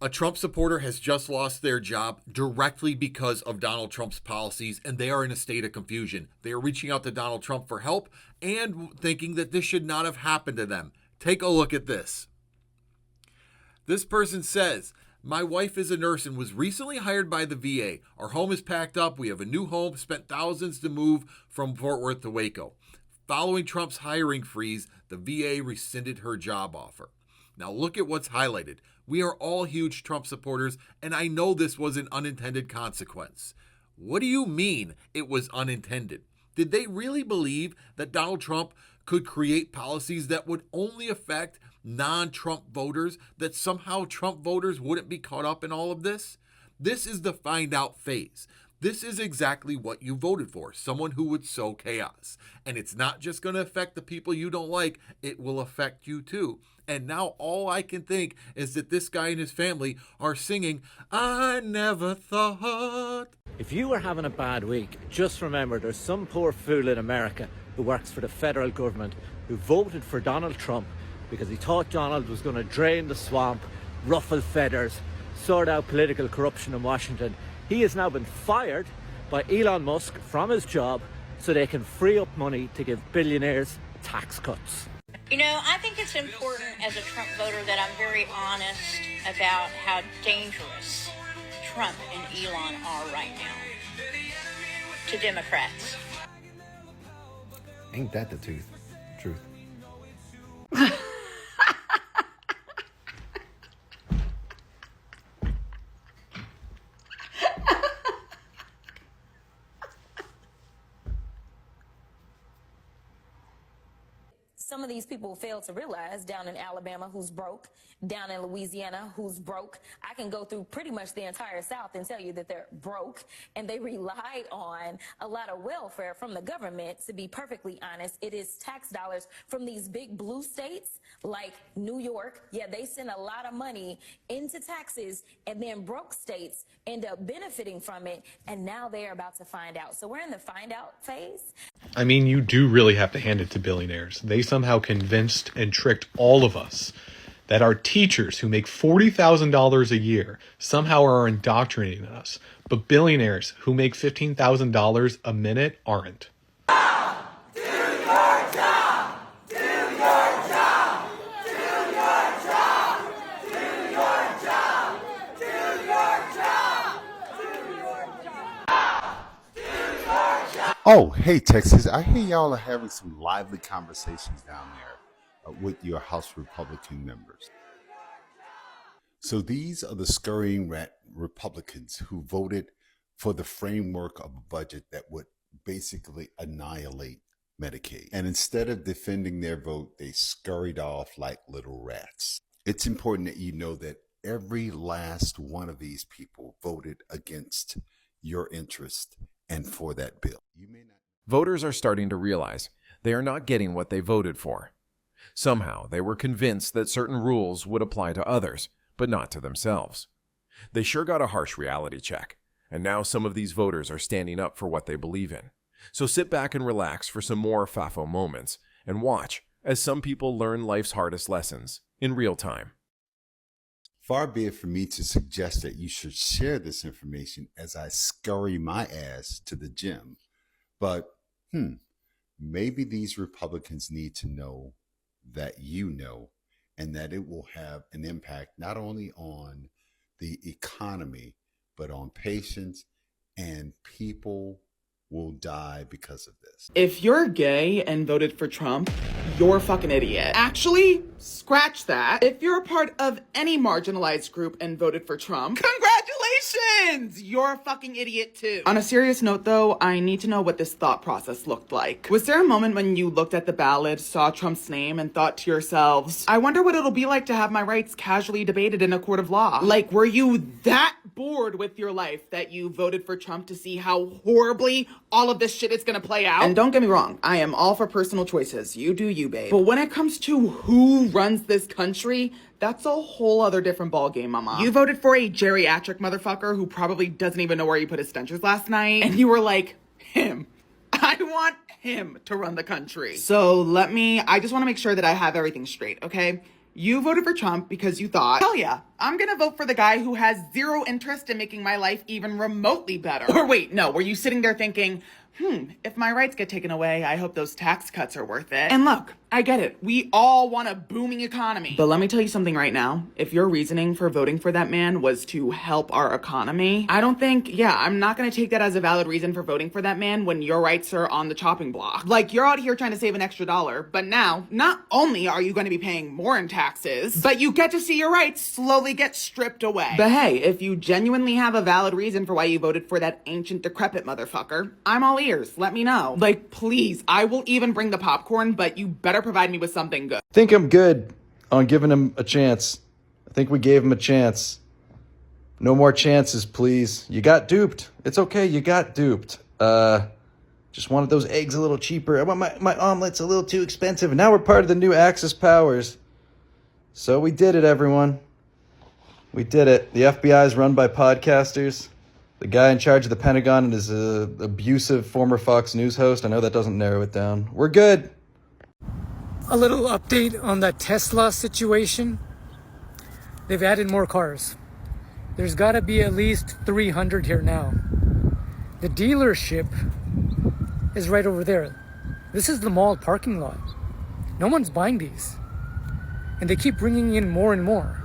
A Trump supporter has just lost their job directly because of Donald Trump's policies, and they are in a state of confusion. They are reaching out to Donald Trump for help and thinking that this should not have happened to them. Take a look at this. This person says, my wife is a nurse and was recently hired by the VA. Our home is packed up. We have a new home, spent thousands to move from Fort Worth to Waco. Following Trump's hiring freeze, the VA rescinded her job offer. Now look at what's highlighted. We are all huge Trump supporters, and I know this was an unintended consequence. What do you mean it was unintended? Did they really believe that Donald Trump could create policies that would only affect non-Trump voters, that somehow Trump voters wouldn't be caught up in all of this? This is the find out phase. This is exactly what you voted for, someone who would sow chaos. And it's not just going to affect the people you don't like, it will affect you too. And now all I can think is that this guy and his family are singing, I never thought. If you were having a bad week, just remember there's some poor fool in America who works for the federal government who voted for Donald Trump because he thought Donald was going to drain the swamp, ruffle feathers, sort out political corruption in Washington. He has now been fired by Elon Musk from his job so they can free up money to give billionaires tax cuts. You know, I think it's important as a Trump voter that I'm very honest about how dangerous Trump and Elon are right now to Democrats. Ain't that the truth? Some of these people fail to realize down in Alabama who's broke, down in Louisiana who's broke. I can go through pretty much the entire South and tell you that they're broke, and they relied on a lot of welfare from the government. To be perfectly honest, it is tax dollars from these big blue states like New York. Yeah, they send a lot of money into taxes, and then broke states end up benefiting from it, and now they're about to find out. So we're in the find out phase. I mean, you do really have to hand it to billionaires. They somehow convinced and tricked all of us that our teachers who make $40,000 a year somehow are indoctrinating us, but billionaires who make $15,000 a minute aren't. Oh, hey, Texas. I hear y'all are having some lively conversations down there with your House Republican members. So these are the scurrying rat Republicans who voted for the framework of a budget that would basically annihilate Medicaid. And instead of defending their vote, they scurried off like little rats. It's important that you know that every last one of these people voted against your interest and for that bill. You may not. Voters are starting to realize they are not getting what they voted for. Somehow, they were convinced that certain rules would apply to others, but not to themselves. They sure got a harsh reality check, and now some of these voters are standing up for what they believe in. So sit back and relax for some more FAFO moments, and watch as some people learn life's hardest lessons in real time. Far be it from me to suggest that you should share this information as I scurry my ass to the gym. But, maybe these Republicans need to know that you know, and that it will have an impact not only on the economy, but on patients, and people will die because of this. If you're gay and voted for Trump, you're a fucking idiot. Actually, scratch that. If you're a part of any marginalized group and voted for Trump, congratulations! You're a fucking idiot too. On a serious note though, I need to know what this thought process looked like. Was there a moment when you looked at the ballot, saw Trump's name, and thought to yourselves, I wonder what it'll be like to have my rights casually debated in a court of law? Like, were you that bored with your life that you voted for Trump to see how horribly all of this shit is gonna play out? And don't get me wrong, I am all for personal choices. You do you, babe. But when it comes to who runs this country, that's a whole other different ballgame, mama. You voted for a geriatric motherfucker who probably doesn't even know where he put his dentures last night, and you were like, him. I want him to run the country. So I just want to make sure that I have everything straight, okay? You voted for Trump because you thought, hell yeah, I'm gonna vote for the guy who has zero interest in making my life even remotely better. Or wait, no, were you sitting there thinking, if my rights get taken away, I hope those tax cuts are worth it. And look, I get it. We all want a booming economy. But let me tell you something right now. If your reasoning for voting for that man was to help our economy, I don't think, I'm not gonna take that as a valid reason for voting for that man when your rights are on the chopping block. Like, you're out here trying to save an extra dollar, but now, not only are you gonna be paying more in taxes, but you get to see your rights slowly get stripped away. But hey, if you genuinely have a valid reason for why you voted for that ancient decrepit motherfucker, I'm all ears. Let me know. Like, please, I will even bring the popcorn, but you better provide me with something good. I think I'm good on giving him a chance. I think we gave him a chance. No more chances, please. You got duped. It's okay, you got duped. Just wanted those eggs a little cheaper. I want my omelets a little too expensive. Now we're part of the new Axis powers. So we did it, everyone. We did it. The FBI is run by podcasters. The guy in charge of the Pentagon is an abusive former Fox News host. I know that doesn't narrow it down. We're good. A little update on the Tesla situation. They've added more cars. There's got to be at least 300 here now. The dealership is right over there. This is the mall parking lot. No one's buying these. And they keep bringing in more and more.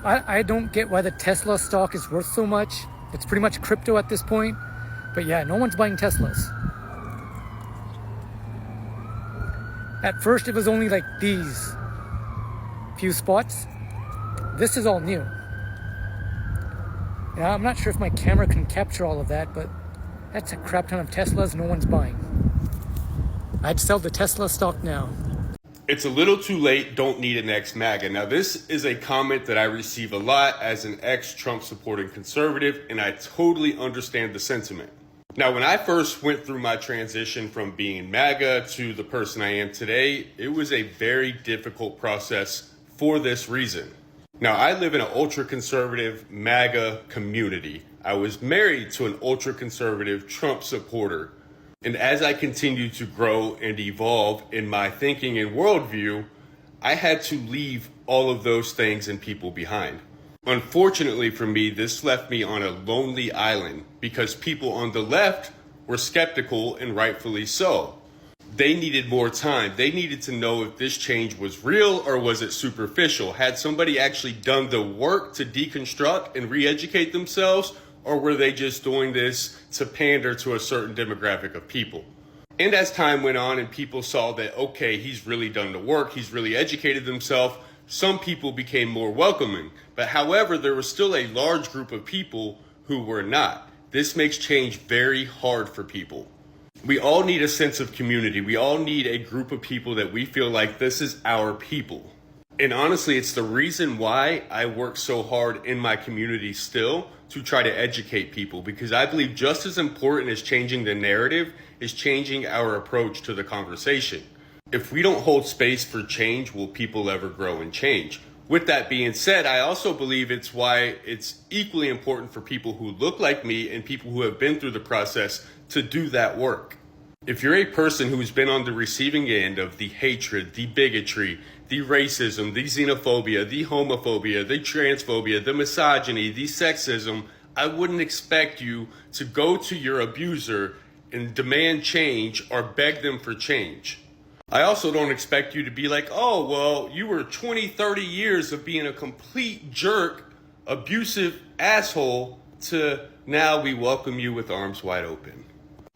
I don't get why the Tesla stock is worth so much. It's pretty much crypto at this point. But yeah, no one's buying Teslas. At first it was only like these few spots. This is all new. Yeah, I'm not sure if my camera can capture all of that, but that's a crap ton of Teslas no one's buying. I'd sell the Tesla stock now. It's a little too late, don't need an ex-MAGA. Now, this is a comment that I receive a lot as an ex-Trump supporting conservative, and I totally understand the sentiment. Now, when I first went through my transition from being MAGA to the person I am today, it was a very difficult process for this reason. Now, I live in an ultra-conservative MAGA community. I was married to an ultra-conservative Trump supporter. And as I continued to grow and evolve in my thinking and worldview, I had to leave all of those things and people behind. Unfortunately for me, this left me on a lonely island because people on the left were skeptical, and rightfully so. They needed more time. They needed to know if this change was real or was it superficial. Had somebody actually done the work to deconstruct and re-educate themselves, or were they just doing this to pander to a certain demographic of people? And as time went on and people saw that, okay, he's really done the work, he's really educated himself, some people became more welcoming. But however, there was still a large group of people who were not. This makes change very hard for people. We all need a sense of community. We all need a group of people that we feel like this is our people. And honestly, it's the reason why I work so hard in my community still to try to educate people, because I believe just as important as changing the narrative is changing our approach to the conversation. If we don't hold space for change, will people ever grow and change? With that being said, I also believe it's why it's equally important for people who look like me and people who have been through the process to do that work. If you're a person who's been on the receiving end of the hatred, the bigotry, the racism, the xenophobia, the homophobia, the transphobia, the misogyny, the sexism, I wouldn't expect you to go to your abuser and demand change or beg them for change. I also don't expect you to be like, oh, well, you were 20, 30 years of being a complete jerk, abusive asshole, to now we welcome you with arms wide open.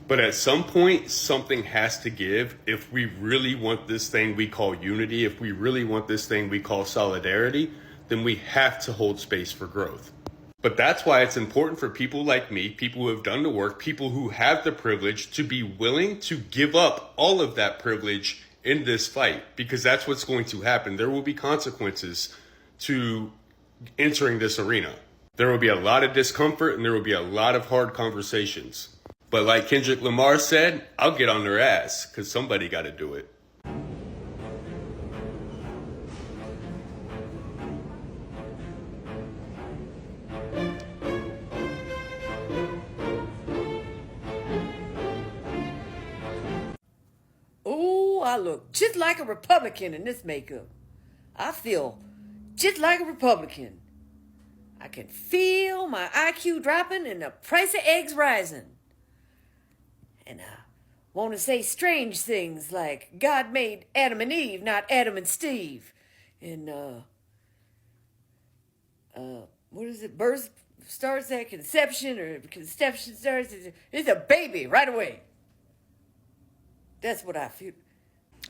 But at some point, something has to give if we really want this thing we call unity, if we really want this thing we call solidarity, then we have to hold space for growth. But that's why it's important for people like me, people who have done the work, people who have the privilege, to be willing to give up all of that privilege in this fight, because that's what's going to happen. There will be consequences to entering this arena. There will be a lot of discomfort and there will be a lot of hard conversations. But like Kendrick Lamar said, I'll get on their ass because somebody got to do it. I look just like a Republican in this makeup. I feel just like a Republican. I can feel my IQ dropping and the price of eggs rising. And I want to say strange things like God made Adam and Eve, not Adam and Steve. And, what is it? Birth starts at conception, or conception starts at... It's a baby right away. That's what I feel.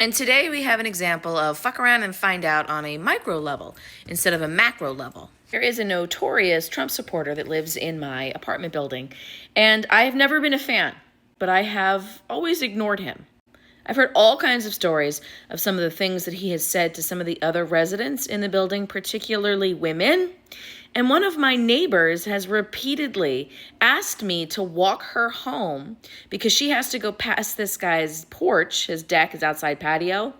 And today we have an example of fuck around and find out on a micro level instead of a macro level. There is a notorious Trump supporter that lives in my apartment building, and I have never been a fan, but I have always ignored him. I've heard all kinds of stories of some of the things that he has said to some of the other residents in the building, particularly women. And one of my neighbors has repeatedly asked me to walk her home because she has to go past this guy's porch. His deck is outside patio.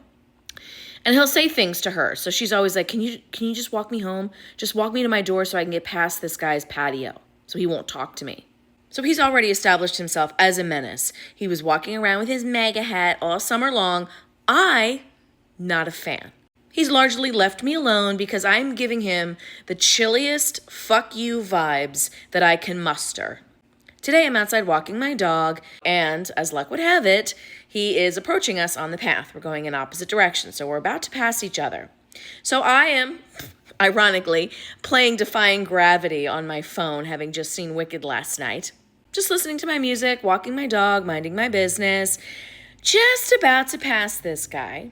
And he'll say things to her. So she's always like, can you just walk me home? Just walk me to my door so I can get past this guy's patio so he won't talk to me. So he's already established himself as a menace. He was walking around with his MAGA hat all summer long. Not a fan. He's largely left me alone because I'm giving him the chilliest fuck you vibes that I can muster. Today I'm outside walking my dog, and as luck would have it, he is approaching us on the path. We're going in opposite directions, so we're about to pass each other. So I am, ironically, playing Defying Gravity on my phone, having just seen Wicked last night. Just listening to my music, walking my dog, minding my business, just about to pass this guy.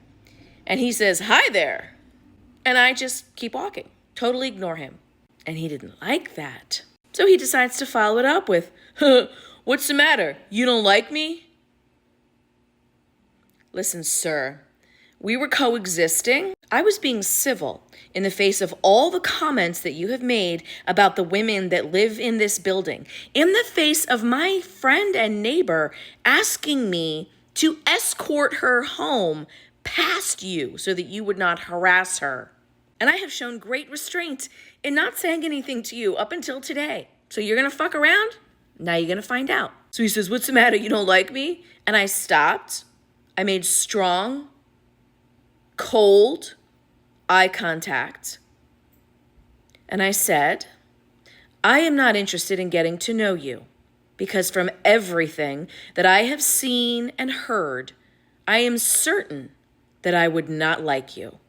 And he says, "Hi there." And I just keep walking, totally ignore him. And he didn't like that. So he decides to follow it up with, "What's the matter? You don't like me?" Listen, sir, we were coexisting. I was being civil in the face of all the comments that you have made about the women that live in this building, in the face of my friend and neighbor asking me to escort her home past you so that you would not harass her. And I have shown great restraint in not saying anything to you up until today. So you're going to fuck around? Now you're going to find out. So he says, "What's the matter? You don't like me?" And I stopped. I made strong, cold eye contact. And I said, "I am not interested in getting to know you because from everything that I have seen and heard, I am certain that I would not like you."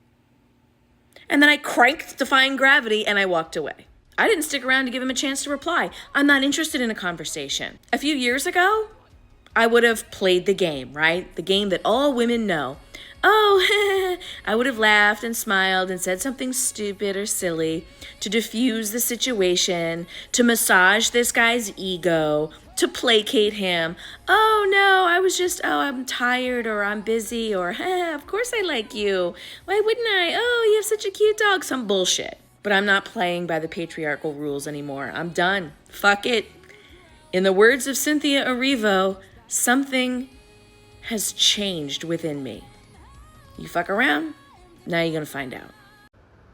And then I cranked Defying Gravity and I walked away. I didn't stick around to give him a chance to reply. I'm not interested in a conversation. A few years ago, I would have played the game, right? The game that all women know. Oh, I would have laughed and smiled and said something stupid or silly to diffuse the situation, to massage this guy's ego, to placate him. "Oh no, I'm tired, or I'm busy, or of course I like you. Why wouldn't I? Oh, you have such a cute dog." Some bullshit. But I'm not playing by the patriarchal rules anymore. I'm done. Fuck it. In the words of Cynthia Erivo, something has changed within me. You fuck around, now you're gonna find out.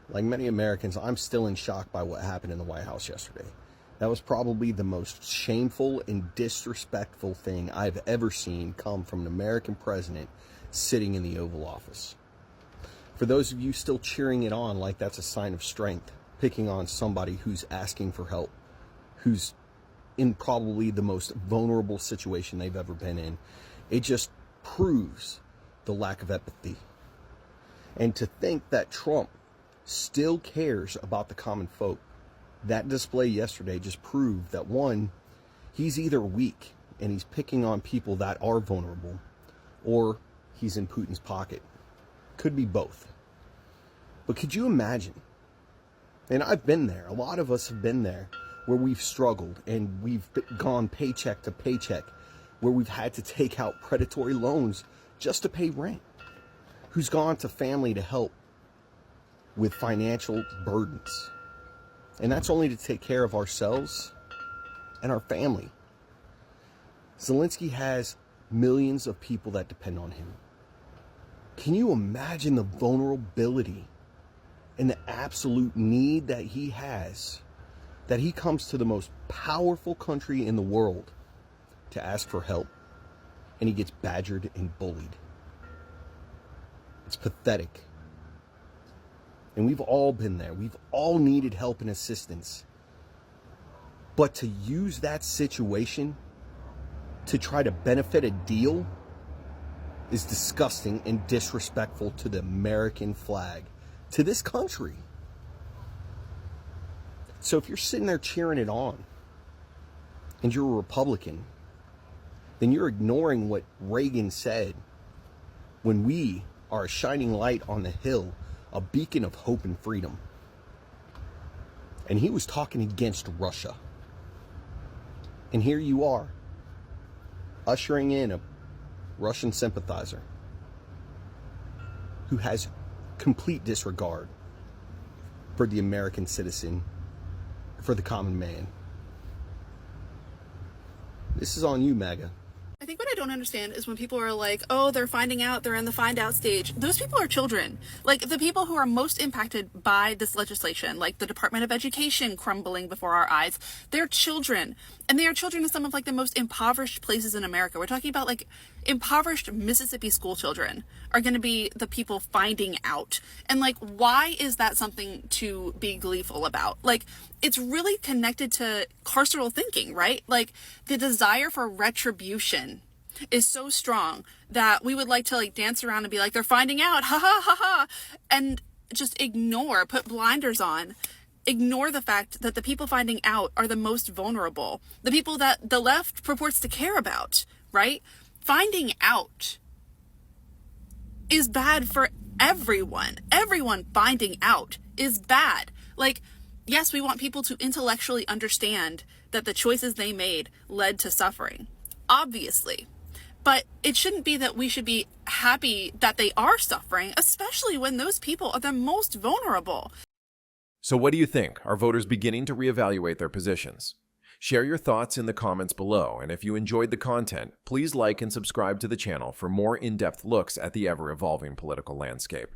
Like many Americans, I'm still in shock by what happened in the White House yesterday. That was probably the most shameful and disrespectful thing I've ever seen come from an American president sitting in the Oval Office. For those of you still cheering it on like that's a sign of strength, picking on somebody who's asking for help, who's in probably the most vulnerable situation they've ever been in, it just proves the lack of empathy. And to think that Trump still cares about the common folk, that display yesterday just proved that, one, he's either weak and he's picking on people that are vulnerable, or he's in Putin's pocket. Could be both. But could you imagine, and I've been there, a lot of us have been there, where we've struggled and we've gone paycheck to paycheck, where we've had to take out predatory loans just to pay rent, who's gone to family to help with financial burdens. And that's only to take care of ourselves and our family. Zelensky has millions of people that depend on him. Can you imagine the vulnerability and the absolute need that he has, that he comes to the most powerful country in the world to ask for help, and he gets badgered and bullied? It's pathetic. And we've all been there. We've all needed help and assistance. But to use that situation to try to benefit a deal is disgusting and disrespectful to the American flag, to this country. So if you're sitting there cheering it on and you're a Republican, then you're ignoring what Reagan said when we are a shining light on the hill, a beacon of hope and freedom. And he was talking against Russia. And here you are, ushering in a Russian sympathizer who has complete disregard for the American citizen, for the common man. This is on you, MAGA. I think what I don't understand is when people are like, oh, they're finding out, they're in the find out stage. Those people are children. Like, the people who are most impacted by this legislation, like the Department of Education crumbling before our eyes, they're children. And they are children in some of like the most impoverished places in America. We're talking about like impoverished Mississippi school children are going to be the people finding out. And like, why is that something to be gleeful about? Like, it's really connected to carceral thinking, right? Like, the desire for retribution is so strong that we would like to like dance around and be like, they're finding out, ha ha ha ha, and just ignore, put blinders on, ignore the fact that the people finding out are the most vulnerable, the people that the left purports to care about, right? Finding out is bad for everyone. Everyone finding out is bad. Like, yes, we want people to intellectually understand that the choices they made led to suffering, obviously. But it shouldn't be that we should be happy that they are suffering, especially when those people are the most vulnerable. So what do you think? Are voters beginning to reevaluate their positions? Share your thoughts in the comments below, and if you enjoyed the content, please like and subscribe to the channel for more in-depth looks at the ever-evolving political landscape.